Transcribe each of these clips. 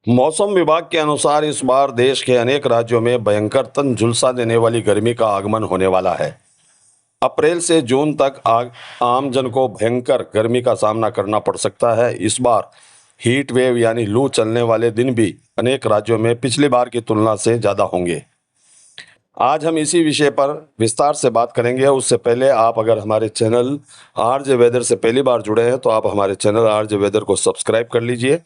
मौसम विभाग के अनुसार इस बार देश के अनेक राज्यों में भयंकर तन झुलसा देने वाली गर्मी का आगमन होने वाला है। अप्रैल से जून तक आम जन को भयंकर गर्मी का सामना करना पड़ सकता है। इस बार हीट वेव यानी लू चलने वाले दिन भी अनेक राज्यों में पिछली बार की तुलना से ज़्यादा होंगे। आज हम इसी विषय पर विस्तार से बात करेंगे। उससे पहले आप अगर हमारे चैनल आरजे वेदर से पहली बार जुड़े हैं तो आप हमारे चैनल आरजे वेदर को सब्सक्राइब कर लीजिए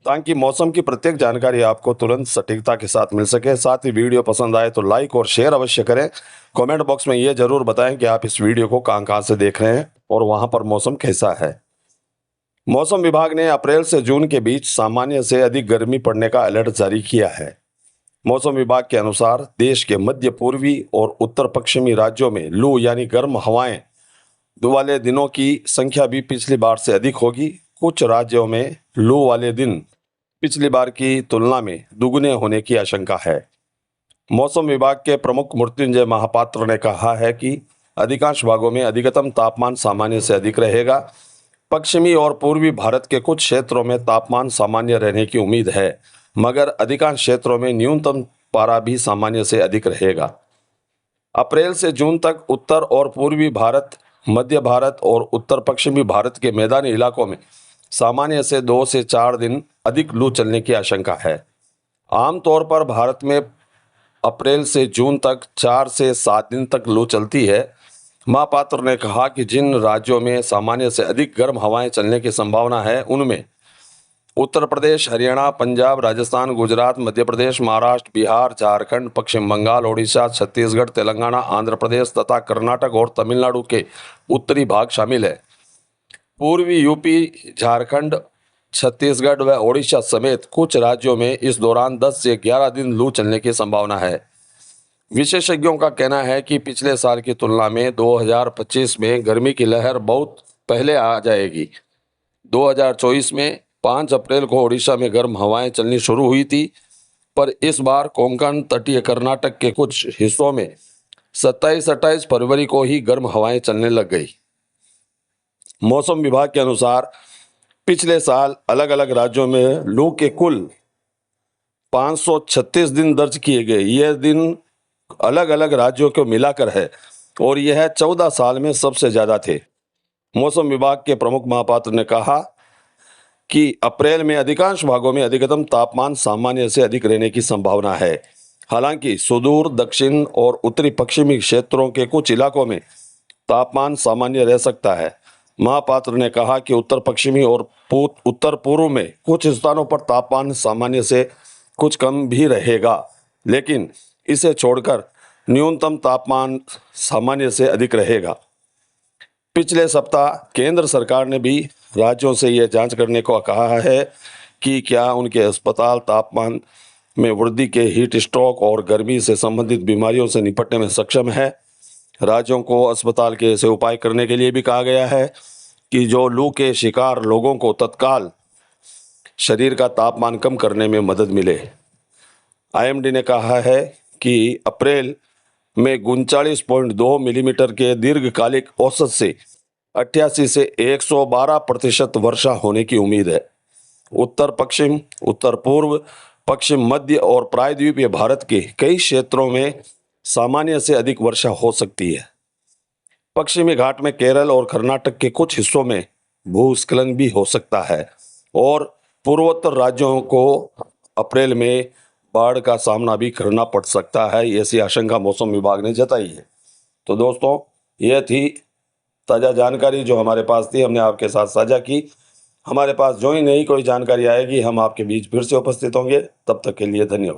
ताकि मौसम की प्रत्येक जानकारी आपको तुरंत सटीकता के साथ मिल सके। साथ ही वीडियो पसंद आए तो लाइक और शेयर अवश्य करें। कमेंट बॉक्स में ये जरूर बताएं कि आप इस वीडियो को कहां से देख रहे हैं और वहां पर मौसम कैसा है। मौसम विभाग ने अप्रैल से जून के बीच सामान्य से अधिक गर्मी पड़ने का अलर्ट जारी किया है। मौसम विभाग के अनुसार देश के मध्य पूर्वी और उत्तर पश्चिमी राज्यों में लू यानी गर्म हवाएं वाले दिनों की संख्या भी पिछली बार से अधिक होगी। कुछ राज्यों में लू वाले दिन पिछली बार की तुलना में दुगने होने की आशंका है। मौसम विभाग के प्रमुख मृत्युंजय महापात्र ने कहा है कि अधिकांश भागों में अधिकतम तापमान सामान्य से अधिक रहेगा। पश्चिमी और पूर्वी भारत के कुछ क्षेत्रों में तापमान सामान्य रहने की उम्मीद है, मगर अधिकांश क्षेत्रों में न्यूनतम पारा भी सामान्य से अधिक रहेगा। अप्रैल से जून तक उत्तर और पूर्वी भारत, मध्य भारत और उत्तर पश्चिमी भारत के मैदानी इलाकों में सामान्य से 2 से 4 दिन अधिक लू चलने की आशंका है। आमतौर पर भारत में अप्रैल से जून तक 4 से 7 दिन तक लू चलती है। महापात्र ने कहा कि जिन राज्यों में सामान्य से अधिक गर्म हवाएं चलने की संभावना है उनमें उत्तर प्रदेश, हरियाणा, पंजाब, राजस्थान, गुजरात, मध्य प्रदेश, महाराष्ट्र, बिहार, झारखंड, पश्चिम बंगाल, ओडिशा, छत्तीसगढ़, तेलंगाना, आंध्र प्रदेश तथा कर्नाटक और तमिलनाडु के उत्तरी भाग शामिल है। पूर्वी यूपी, झारखंड, छत्तीसगढ़ व ओडिशा समेत कुछ राज्यों में इस दौरान 10 से 11 दिन लू चलने की संभावना है। विशेषज्ञों का कहना है कि पिछले साल की तुलना में 2025 में गर्मी की लहर बहुत पहले आ जाएगी। 2024 में 5 अप्रैल को ओडिशा में गर्म हवाएं चलनी शुरू हुई थी, पर इस बार कोंकण, तटीय कर्नाटक के कुछ हिस्सों में 27-28 फरवरी को ही गर्म हवाएं चलने लग गई। मौसम विभाग के अनुसार पिछले साल अलग अलग राज्यों में लू के कुल 536 दिन दर्ज किए गए। यह दिन अलग अलग राज्यों को मिलाकर है और यह 14 साल में सबसे ज़्यादा थे। मौसम विभाग के प्रमुख महापात्र ने कहा कि अप्रैल में अधिकांश भागों में अधिकतम तापमान सामान्य से अधिक रहने की संभावना है। हालांकि सुदूर दक्षिण और उत्तरी पश्चिमी क्षेत्रों के कुछ इलाकों में तापमान सामान्य रह सकता है। महापात्र ने कहा कि उत्तर पश्चिमी और उत्तर पूर्व में कुछ स्थानों पर तापमान सामान्य से कुछ कम भी रहेगा, लेकिन इसे छोड़कर न्यूनतम तापमान सामान्य से अधिक रहेगा। पिछले सप्ताह केंद्र सरकार ने भी राज्यों से यह जांच करने को कहा है कि क्या उनके अस्पताल तापमान में वृद्धि के हीट स्ट्रोक और गर्मी से संबंधित बीमारियों से निपटने में सक्षम है। राज्यों को अस्पताल के ऐसे उपाय करने के लिए भी कहा गया है कि जो लू के शिकार लोगों को तत्काल शरीर का तापमान कम करने में मदद मिले। आईएमडी ने कहा है कि अप्रैल में 39.2 मिलीमीटर के दीर्घकालिक औसत से 88 से 112% वर्षा होने की उम्मीद है। उत्तर पश्चिम, उत्तर पूर्व, पश्चिम मध्य और प्रायद्वीपीय भारत के कई क्षेत्रों में सामान्य से अधिक वर्षा हो सकती है। पश्चिमी घाट में केरल और कर्नाटक के कुछ हिस्सों में भूस्खलन भी हो सकता है और पूर्वोत्तर राज्यों को अप्रैल में बाढ़ का सामना भी करना पड़ सकता है, ऐसी आशंका मौसम विभाग ने जताई है। तो दोस्तों, यह थी ताज़ा जानकारी जो हमारे पास थी, हमने आपके साथ साझा की। हमारे पास जो ही नई कोई जानकारी आएगी हम आपके बीच फिर से उपस्थित होंगे। तब तक के लिए धन्यवाद।